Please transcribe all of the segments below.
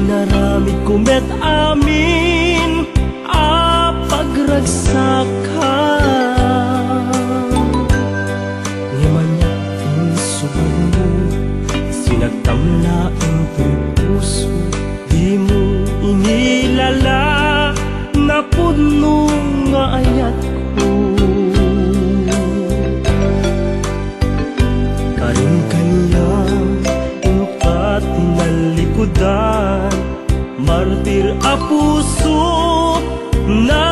inaramid ko met amin a pagragsakan. Ngimanya insubad mo, sinagtamla ang puso, di mo inilala na puno nga ayat ko. Karing kanya upat tinalikudan, martir a puso na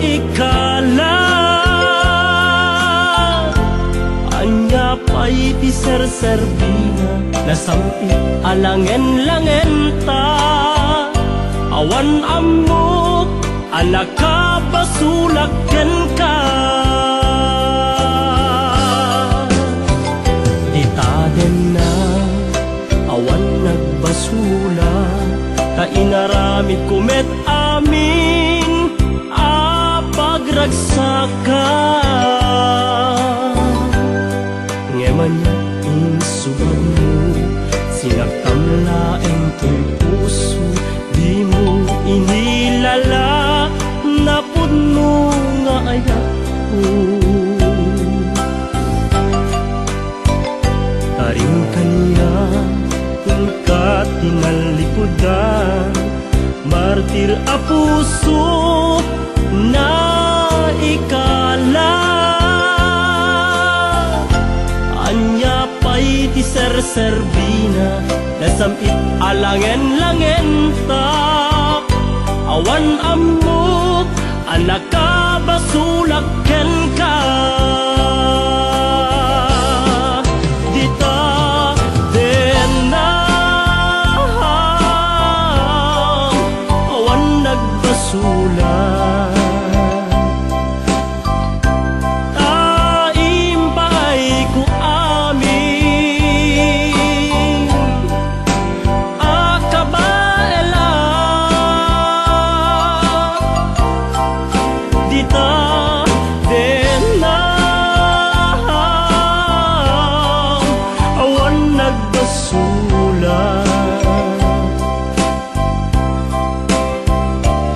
ikala. Anya pa'y ti serserbina, nasampit alangen-langen ta. Awan amok, anak ka basulaken ka. Ditaden na, awan nagbasula, ta inaramid ko met amin a pagragsakan. Ngemanya insubad mo, sinagtamla ang to'y puso, di mo inilala na puno nga ayat ko. Karing kanya kung ka tinalikudan, martir a puso na ikala. Anya pa'y ti serserbina, nasampit alangen-langen ta. Awan amok, anak ka basulaken ka. Dita den na, awan nagbasulat.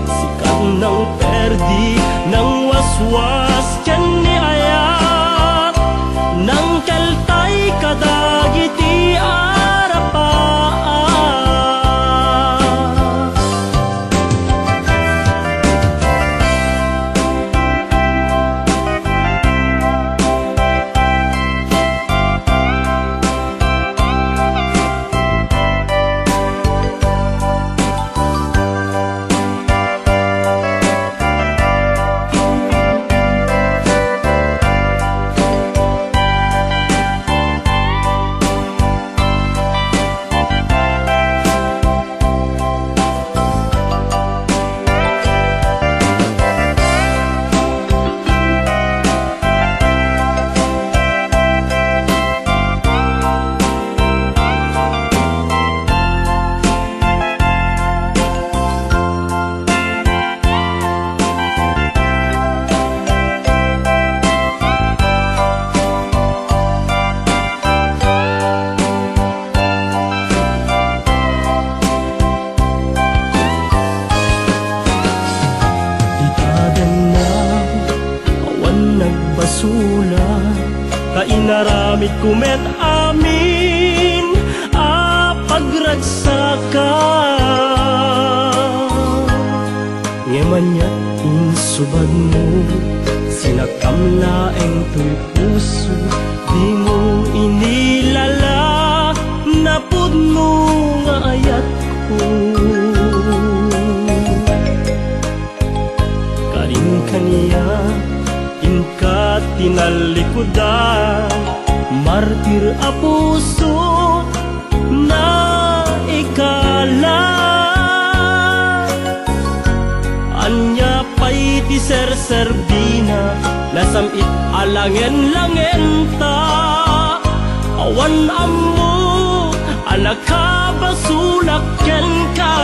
Sikat ng perdi, ng waswas tiyan ni ayat, ng keltay kadagiti arapaan. Nagbasula, ka inaramid ko met amin a pagragsakan. Ngemanya insubad mo, sinagkamla ang to'y puso, di mo inilala na puno nga ayat ko. Karing kaniya inka tinalikudan, martir a puso na ikala. Anya pa'y ti serserbina, nasampit alangen-langen ta. Awan ammo, anak ka basulaken ka.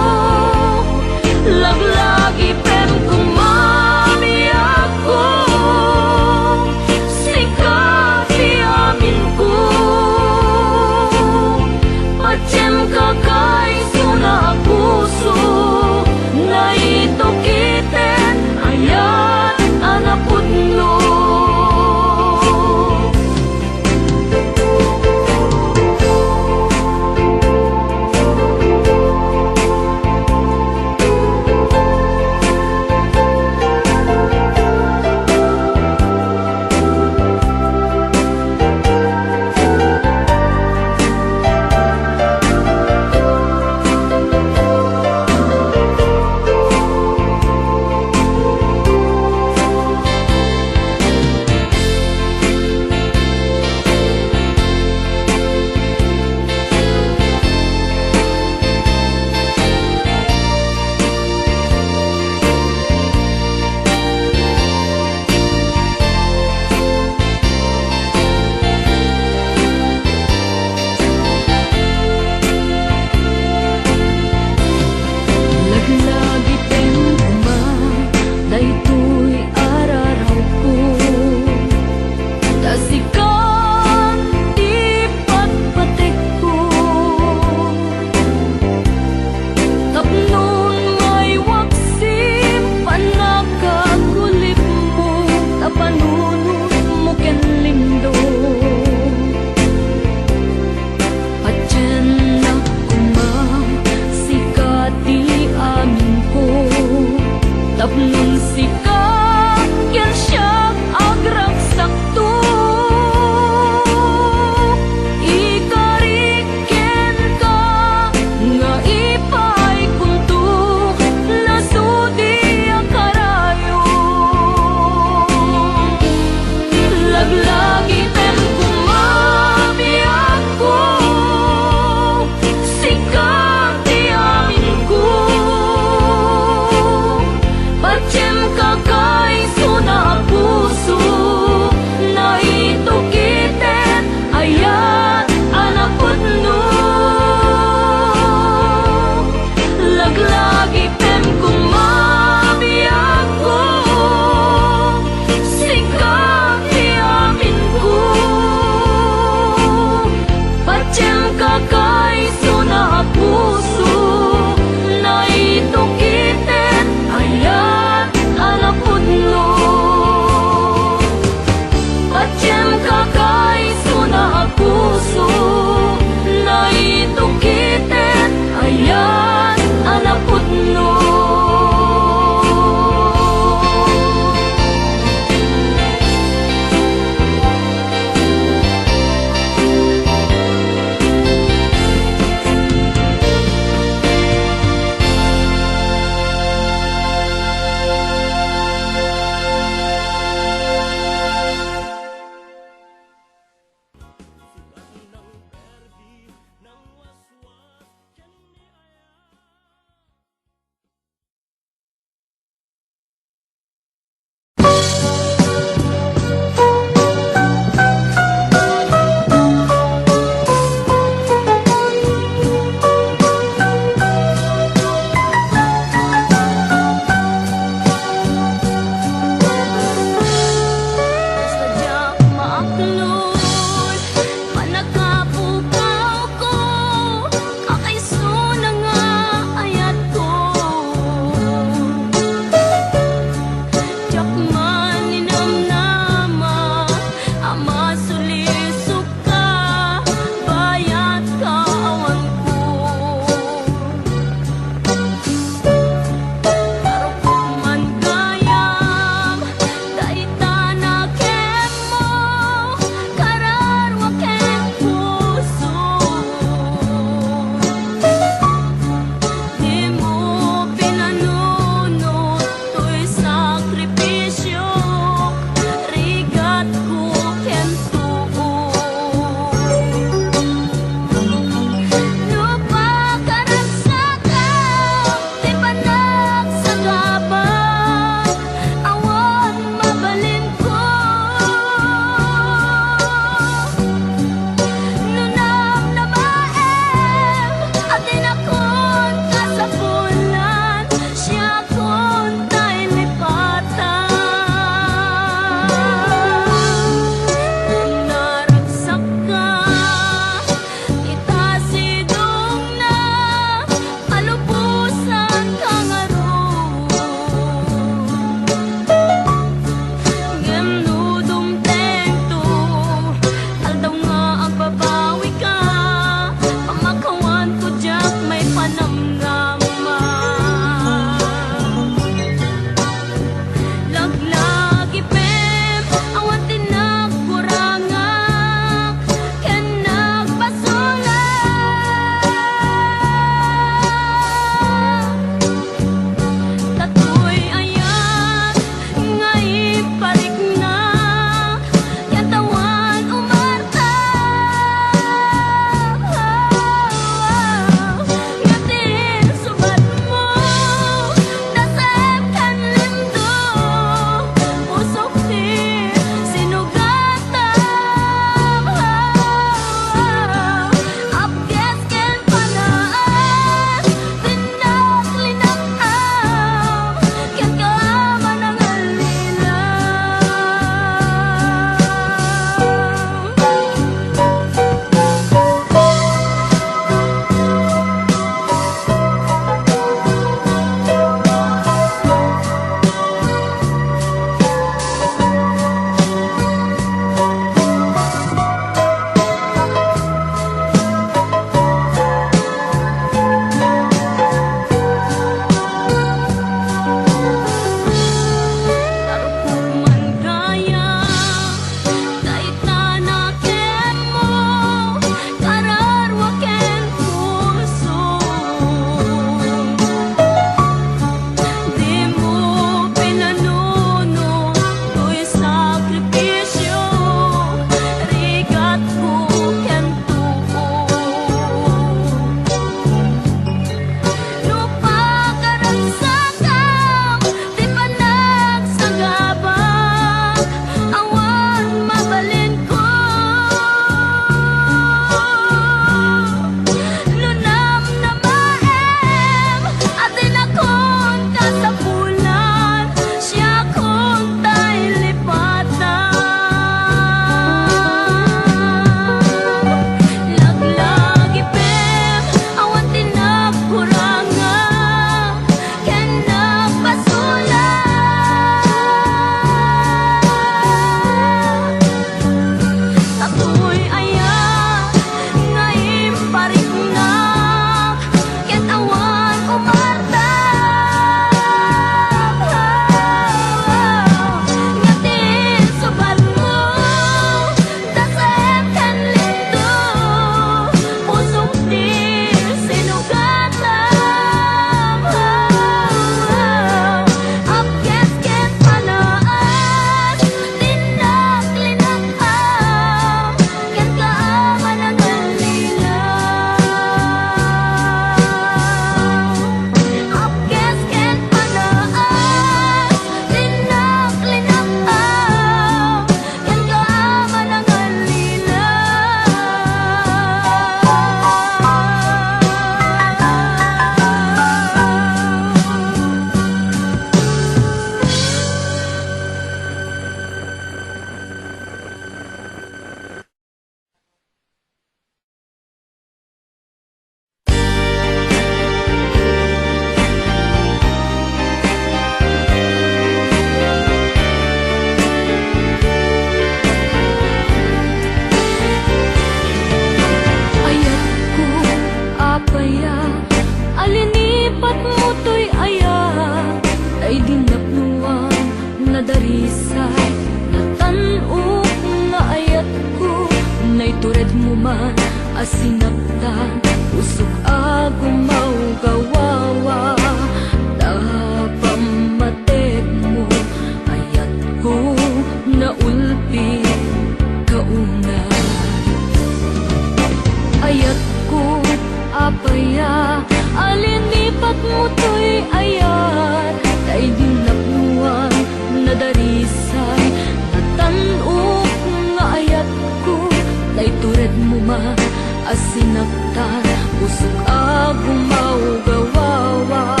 asinaktan usok agong maugawawa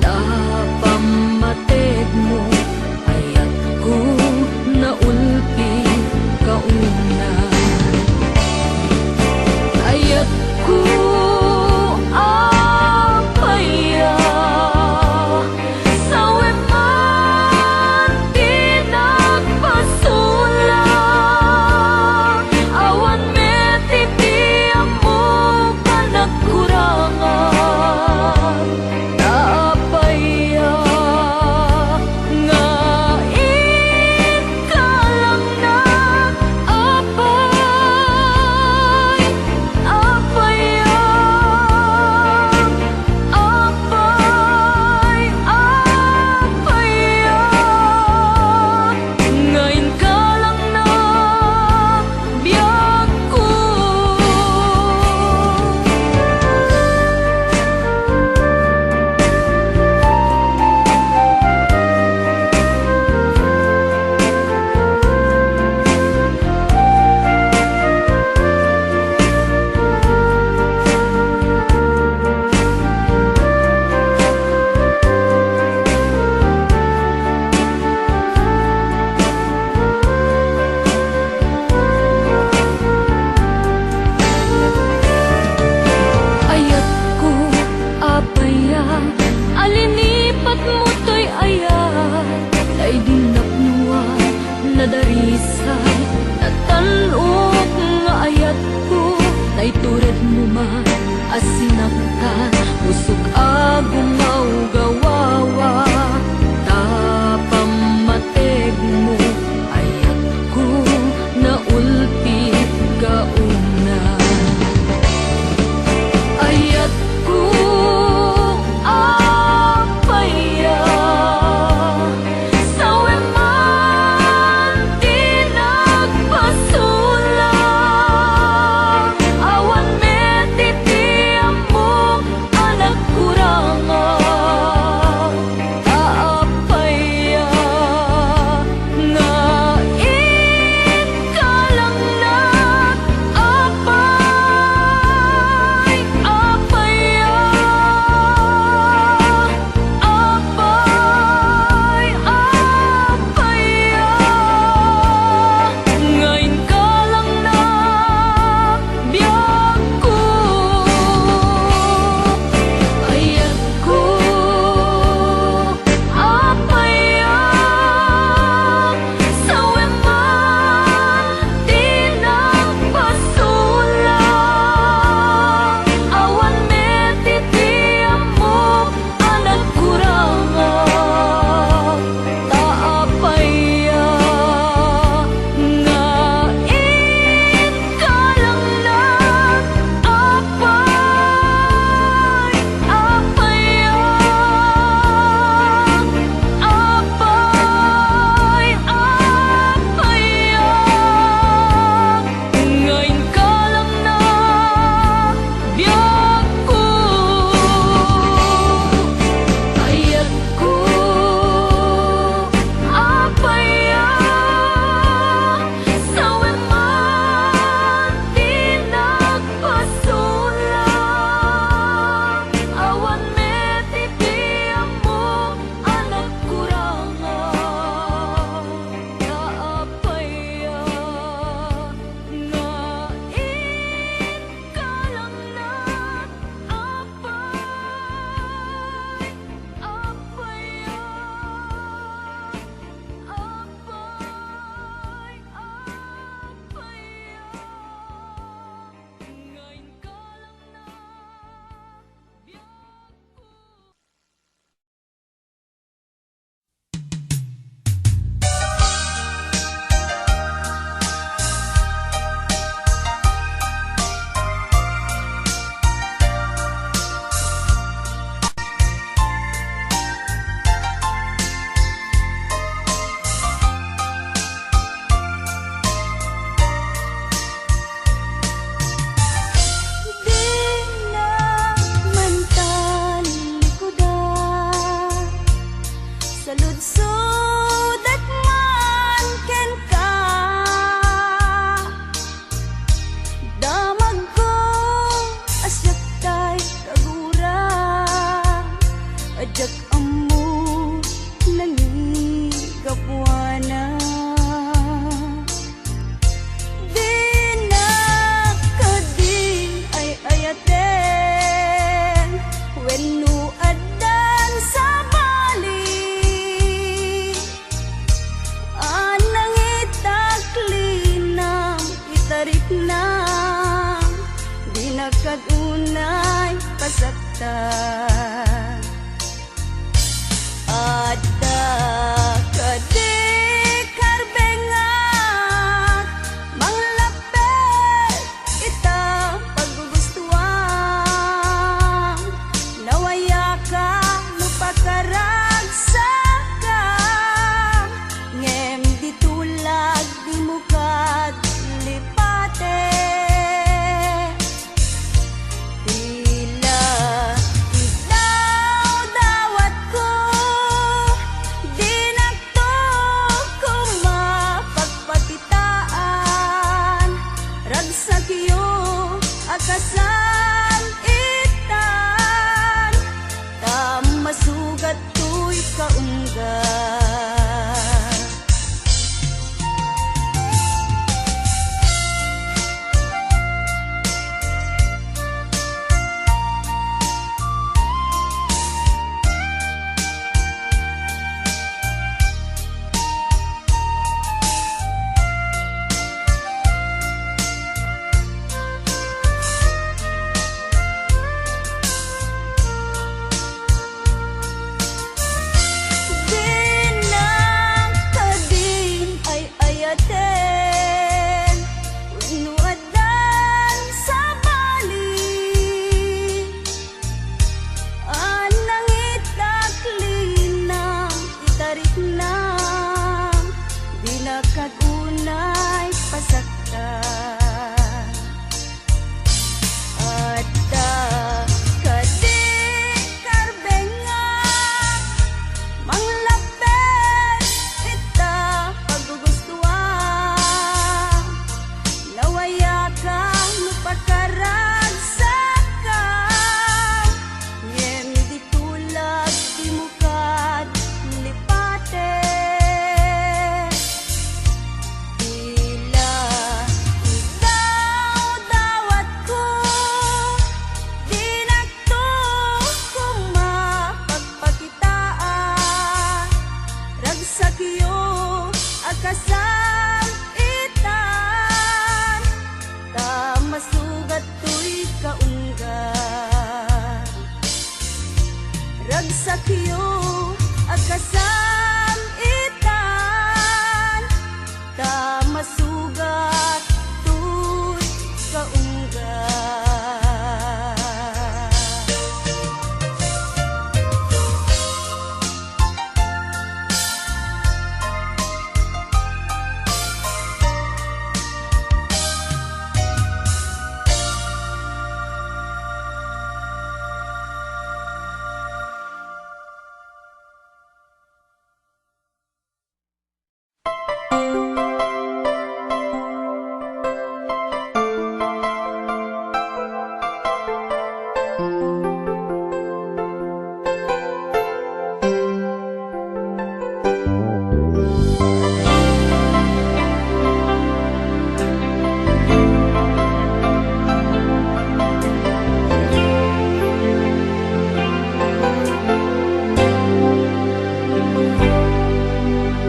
tapamated mo ayat ko naulpi kauna ayat ko apaya sawe man tinagpasula awan me titi amo ka nagkurangan kagunay pasaktan. Adda kadi karbengat manglapet ita paggugustuhan. Nawaya ka lupakaragsakan ngem ditulag di mukat lipate. Tila ikaw dawat ko di nakto ko mapagpakitaan. Ragsak iyo akasan itan tam masugat to'y kaunggan. Dinang kadin ay ayaten unuadan sa bali. Anang itaklinang itarik na di nakagunay pasaktan. Adda kadi karbengat manglapet ita paggugustuhan. Nawaya ka lupakaragsakan ngem ditulag di mukat lipate. Tila ikaw dawat ko di nakto ko mapagpakitaan. Ragsak iyo akasan itan ta masugat to'y kaunggan. Ragsak iyo akasan itan ta masugat to'y kaunggan.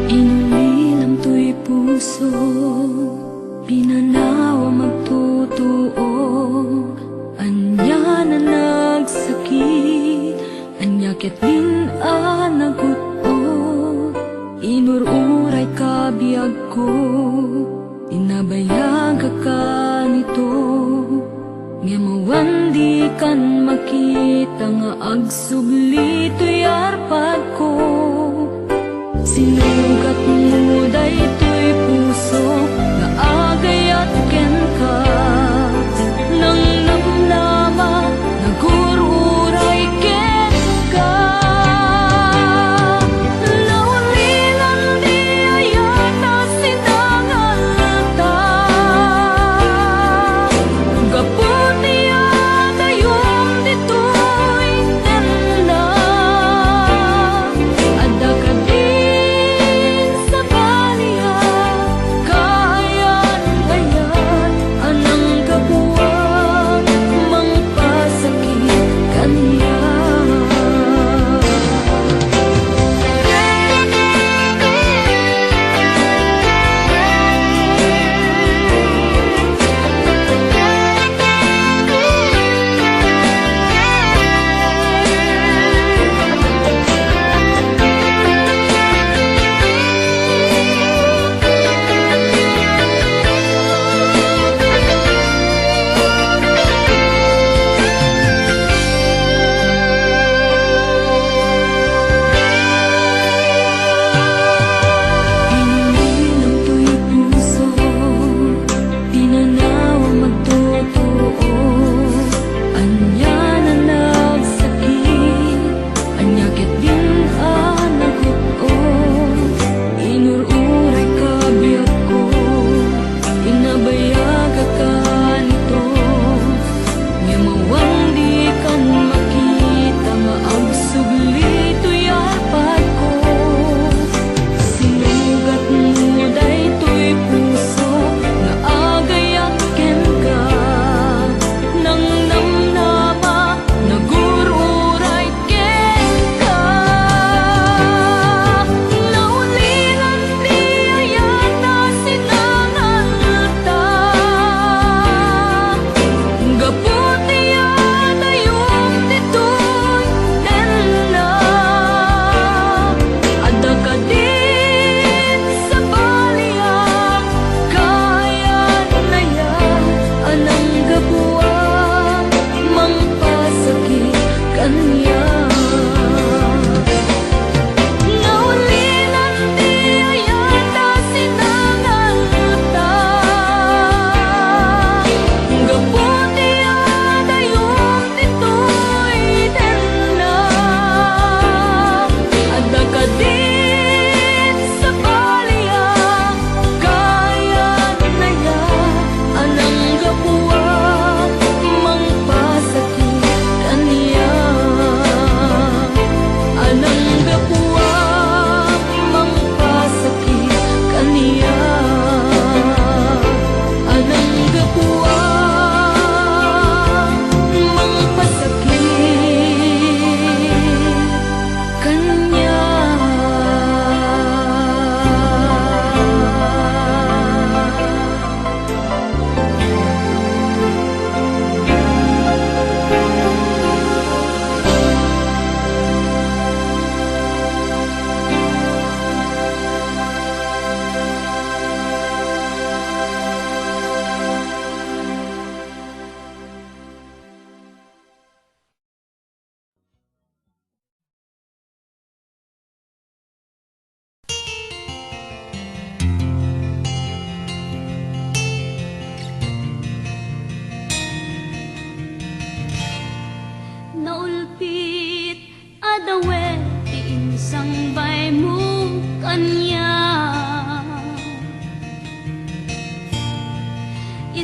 Inulilam to'y puso, pinanawa magtutuo. Anya na nagsakit, anya ket din nagutot. Inururay ka biyag ko, inabayag ka nito. Ngemawan di kan makita nga agsubli to'y arpad ko. Sinugat mo daytoy puso nga agayat ken ka. Nang namnama nagururay ken ka. Naulilan di ayata sinangalta. Gapon niya dayom ditoy tenda.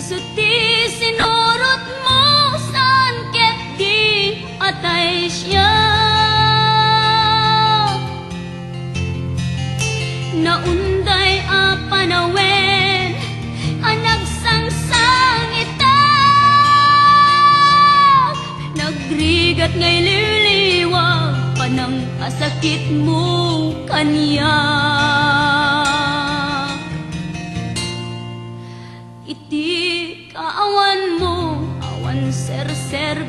isuti sinurot mo saan ket di atay siya. Naunday a panawen anagsangsang itak, nagrigat ngay liliwag panang asakit mo kaniya. Iti kaawan mo awan ser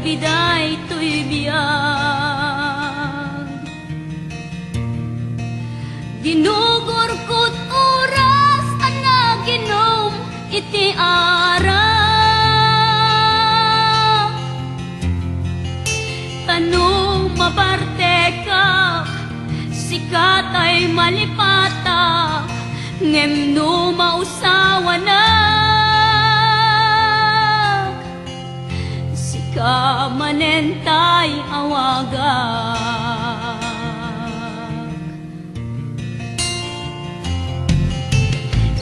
biday to'y biyag, ginugurkot oras ana ginom iti ara. Tanong maparte ka sikat ay malipata, ngem no mausawa na sika manentay awagak.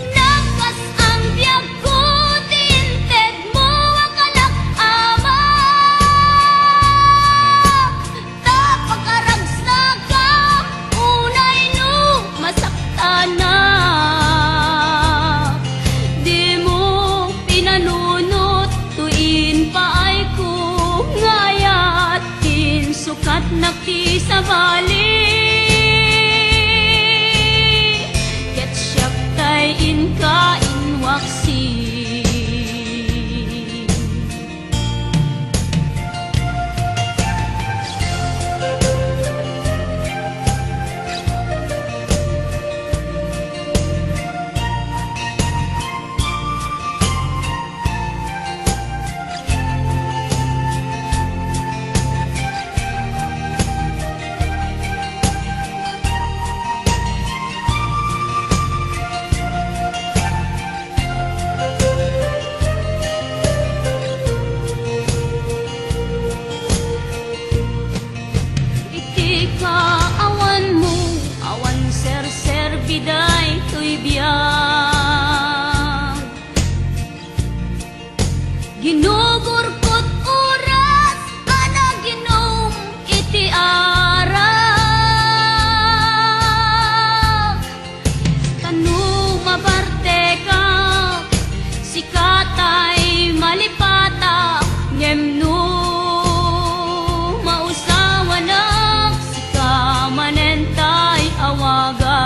Nakas ang biyag ko tinted mo akalak ama, tapakaragsak ka unay no masakta na. Di mo pinanunot tuin paay ko ngayat tin sukat nakisabali. Ket siyak tay inka inwaksi. Biday to'y biyag, ginugurkot oras ana ginom iti ara. Tanu mabarte ka sikatay malipata, ngem no mausawa na sika manentay awaga.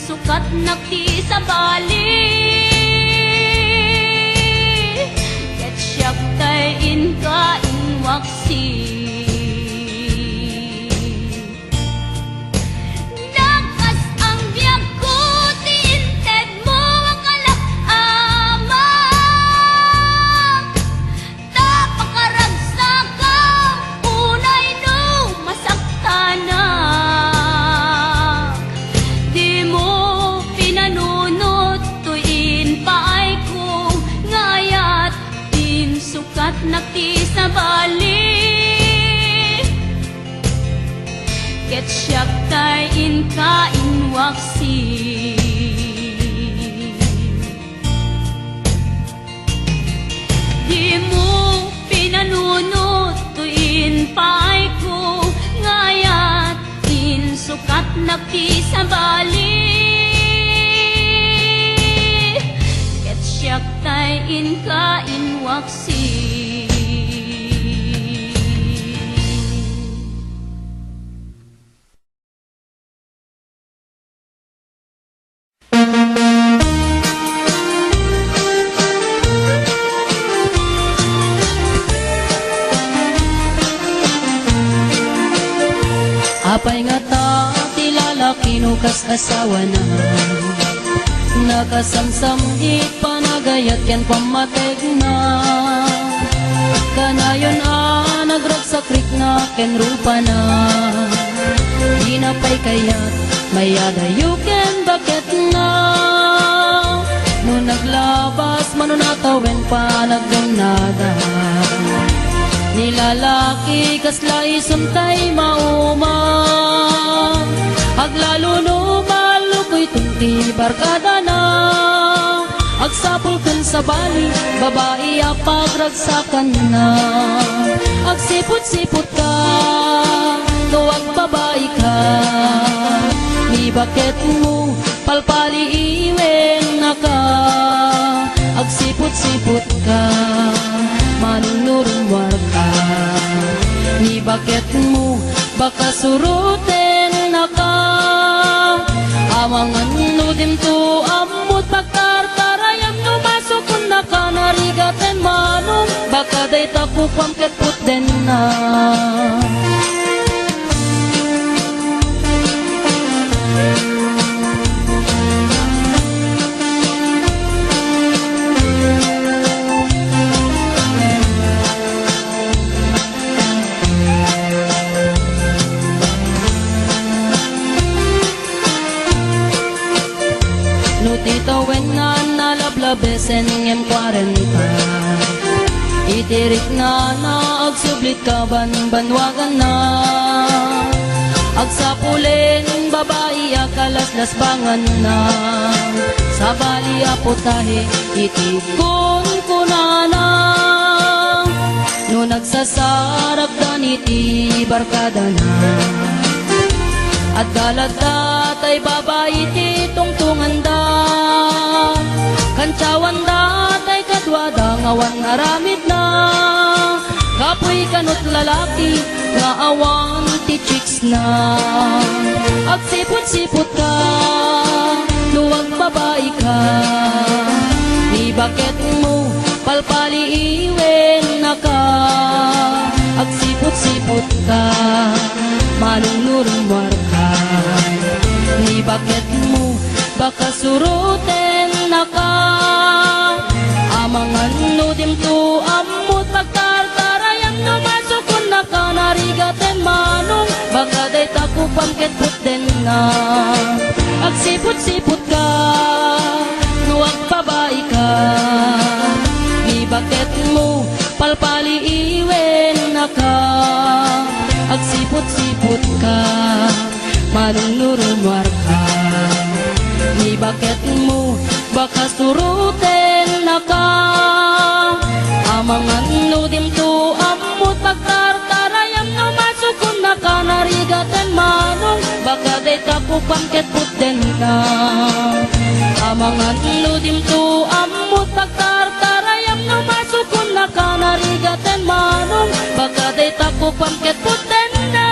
Sukat nakti sa bali, ket siyak tay inka inwaksi. Nakas ang biyag ko tinted mo akalak ama, tapakaragsak ka unay no masakta na. Sukat nakti sa bali, ket siyak tay inka inwaksi. Di mo pinanunot tuin paay ko ngayat in sukat nakti sa bali, ket siyak tay inka inwaksi. Apay nga ta ti lalaki no kas asawa na, nakasamsam it panagayat yan pamateg na, kanayon nagragsak rik na ken rupa na. Di na pa'y kayat mayada yuken bakit na. No naglabas manunatawen pa nagganada. Nilalaki kaslay sumtay mauma. Aglalo no malukoy tungti barkada na. Agsapul kan sa bali, babae apagragsakan na. Agsipot-sipot ka, tuwag babae ka. Ni bakit mo palpali iwen na ka. Agsipot-sipot ka, manunurumwar ka. Ni bakit mo baka suruten na ka. Amangan nudim to amut pagkartarayam no masukun na ka narigaten manong baka day tapukwam ket puten na. Titawen na nalablabesen ngem 40. Itirik na agsublit ka banwagan na. Agsapulin babae akalaslas bangan na. Sa bali aputahe itikon kunana. No nagsasarap dan iti barkada na. At galagda tay babae ti tungtungan da. Kantsawan da tay kadwada ngawan aramid na. Kapoy kanot lalaki nga awan ti chicks na. Agsipot-sipot ka, luwag babae ka. Ni bakit mo palpali iwen na ka. Agsipot-sipot ka, manunurumwar ka. Ni bakit mo baka suruten na ka. Amangan nudim to amut pagtartarayam no masukun na ka narigaten manong baka day takupan ket puten na. Agsipot-sipot ka, nuwag babae ka. Ni bakit mo palpali iwen na ka. Agsipot-sipot ka, manunurumwar ka. Ni bakit mo baka suruten na ka. Amangan nudim to amut pagtartarayam no masukun na ka narigaten manong baka day tapupan ket puten na. Amangan nudim to amut pagtartarayam no masukun na ka narigaten manong baka day tapupan ket puten na.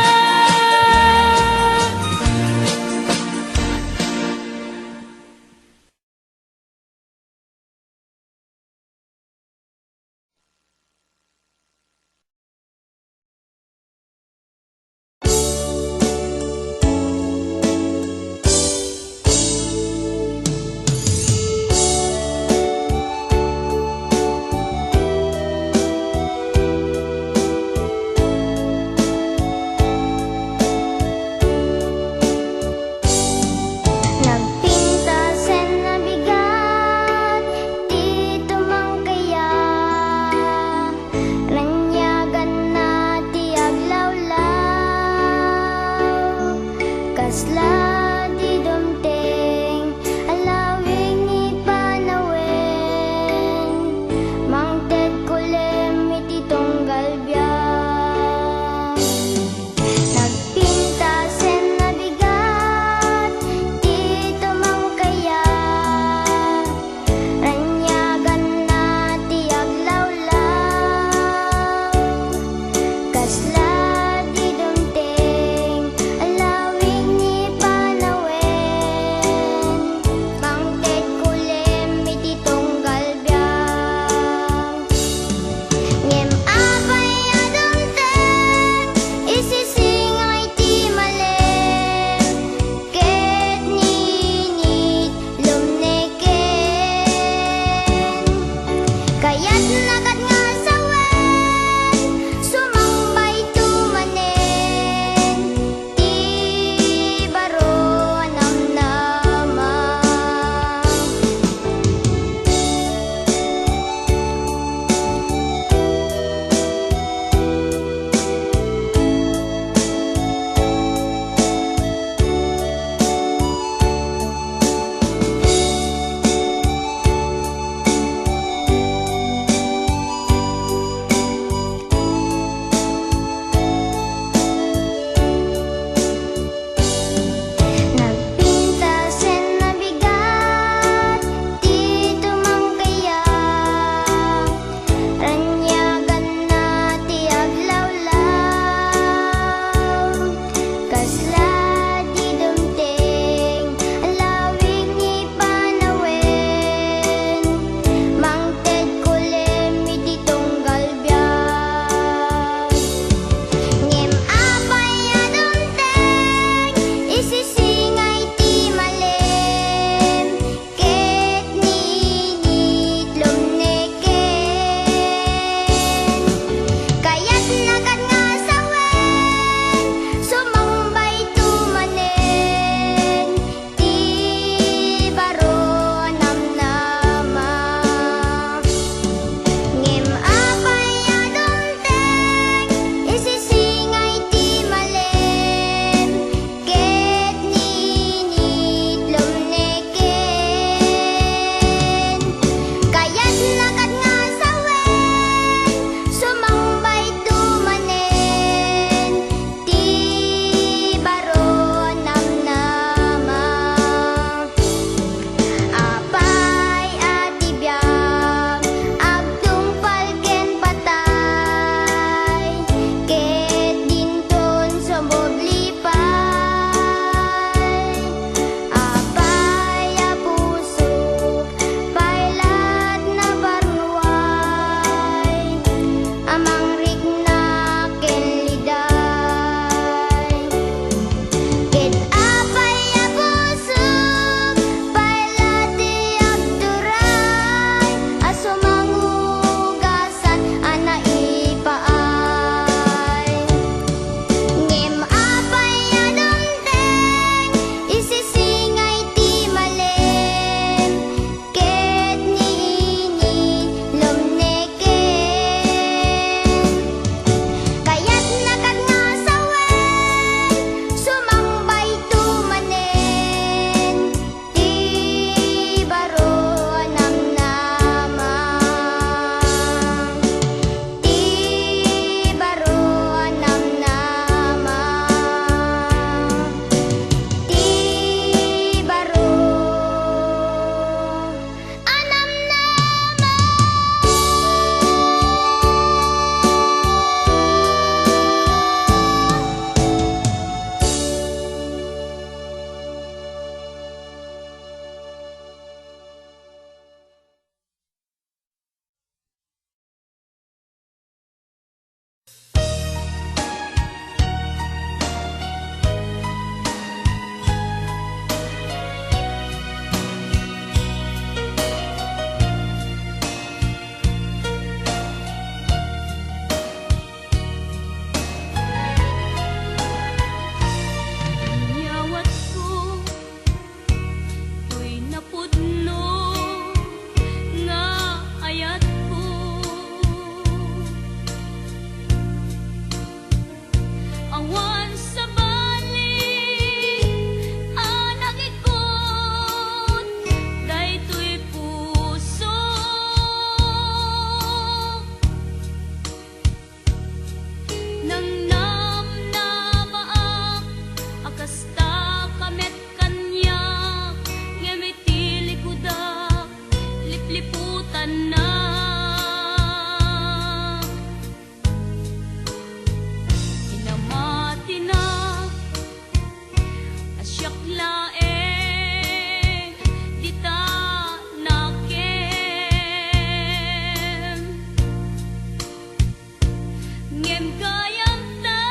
ngem gayam ta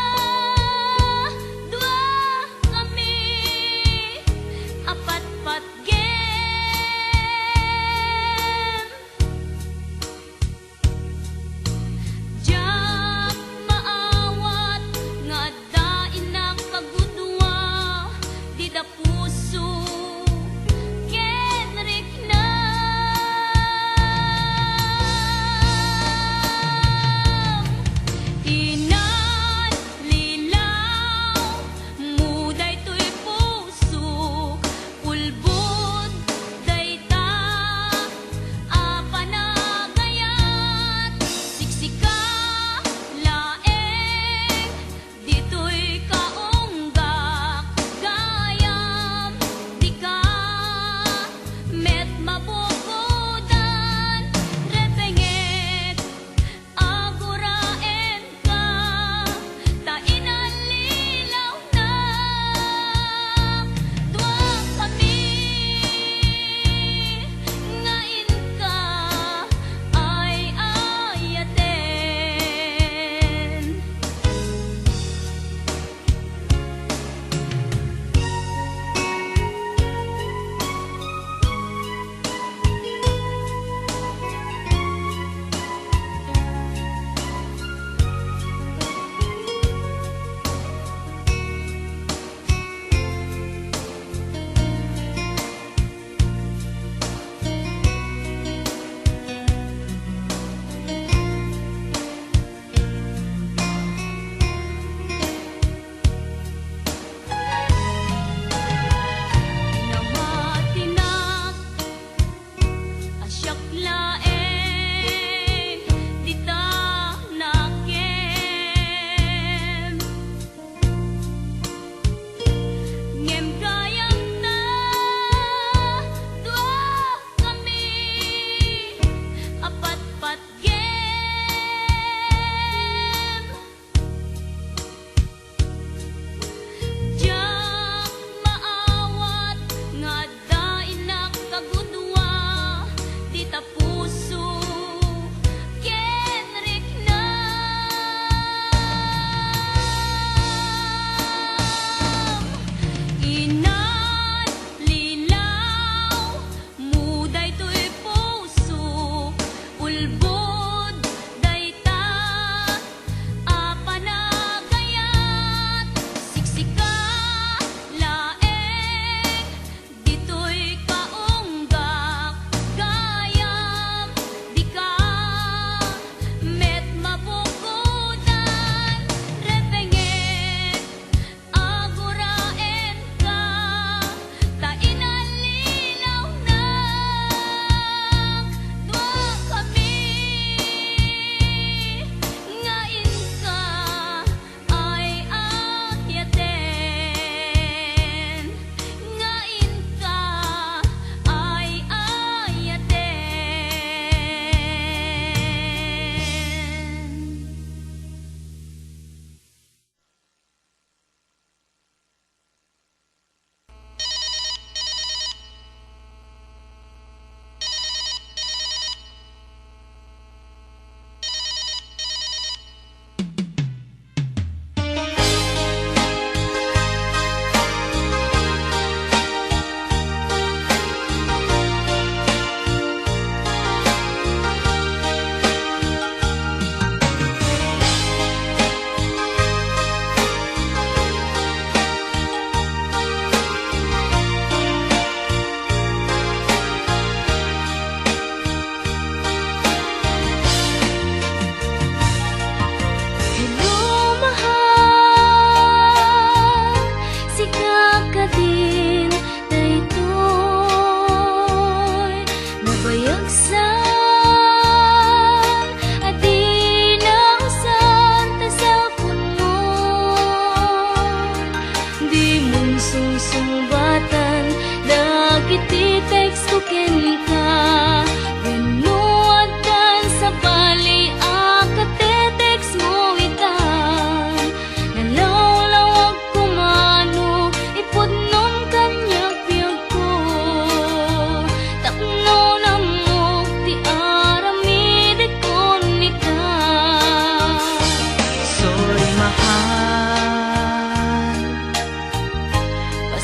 dua kami apat-pat gem jam maawat nga dain ang pagudwa di da puso kenrik na ina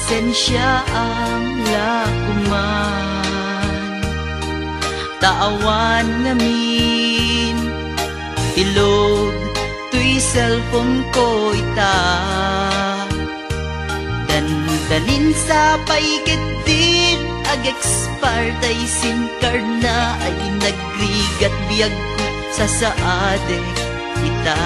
presensya ang lakuman. Taawan ngamin, ilog, tuy cellphone ko ita. Dandanin sa paikit din, ag-expire tay SIM card na ay nagrigat biyag ko sa saade ita.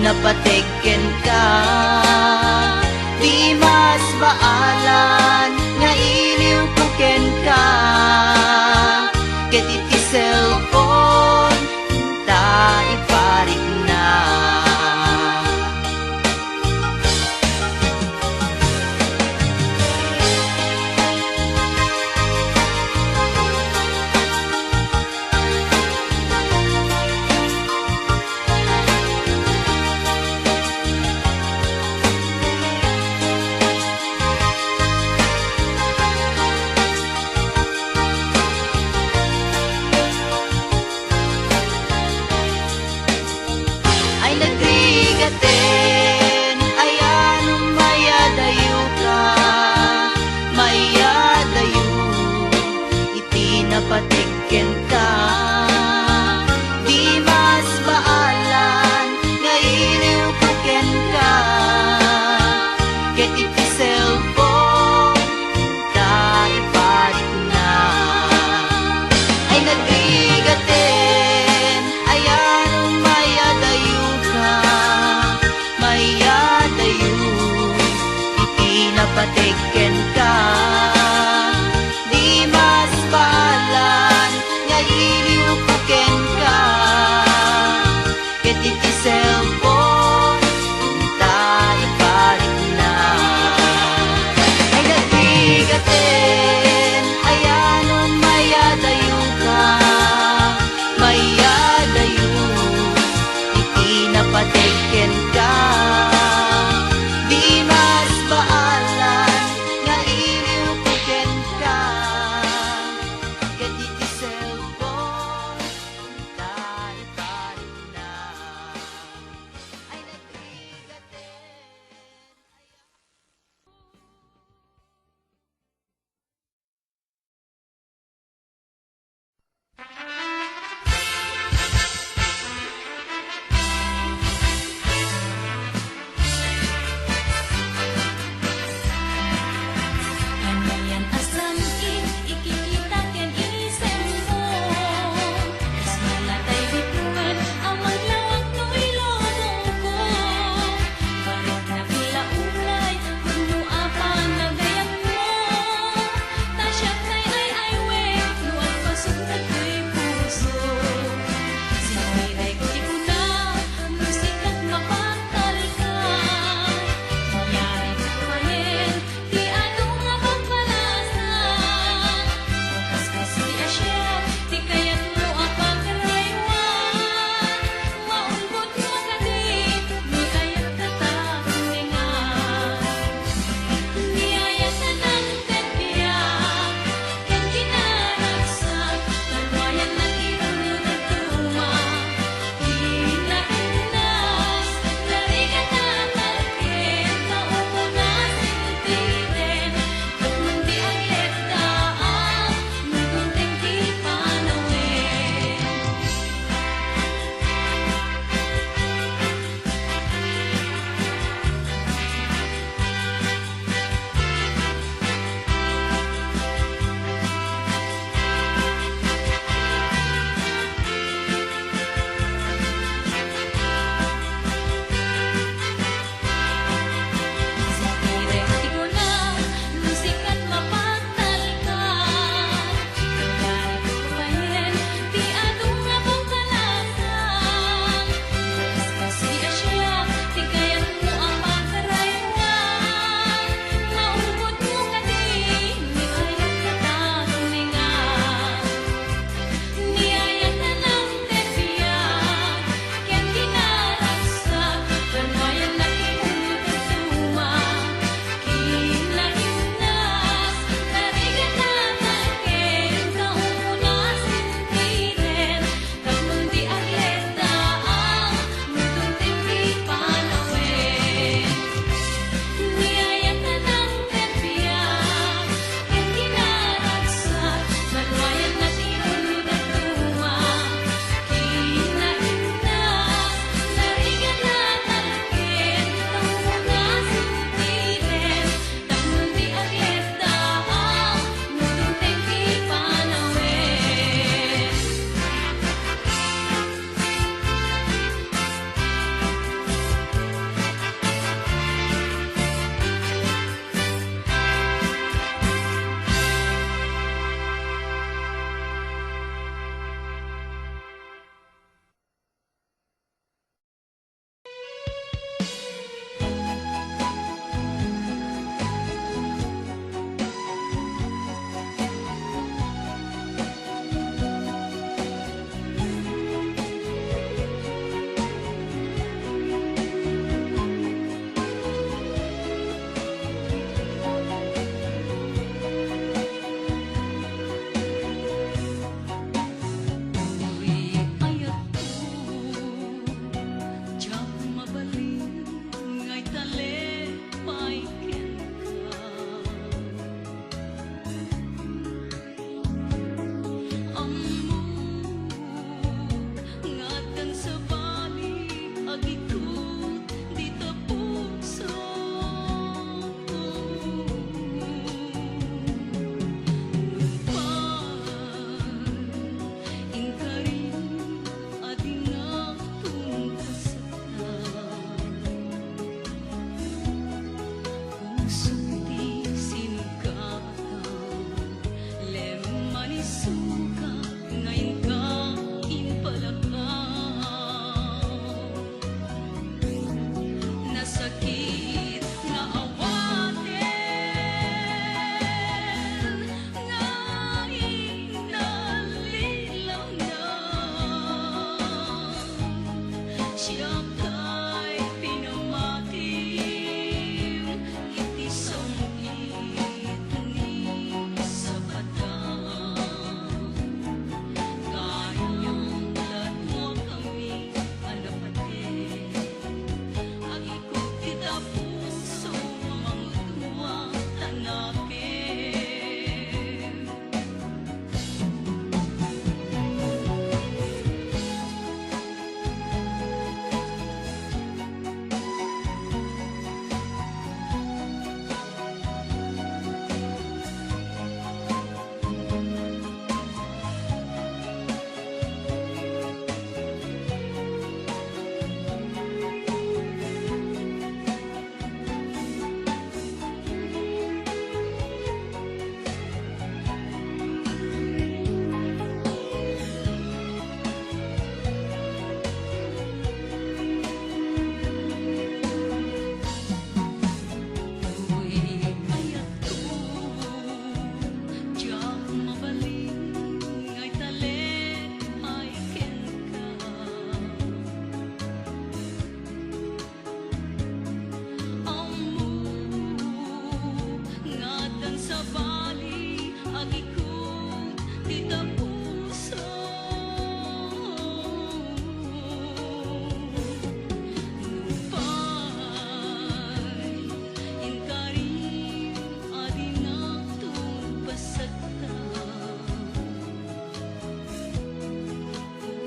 Napateken ka, di mas baalan nga iliw puken ka. Ket iti cellphone ta iparik na. Napateken ka, di mas baalan nga iliw puken ka. Ket iti cellphone ta iparik na. Ay nagrigaten, ayan mayadayo ka, mayadayo iti napateken ka. Di mas baalan nga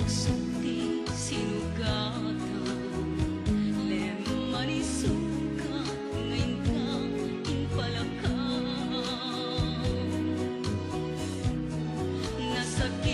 sakti sinugatan Lema ni sukat ngayon ka impalakaw Nasakit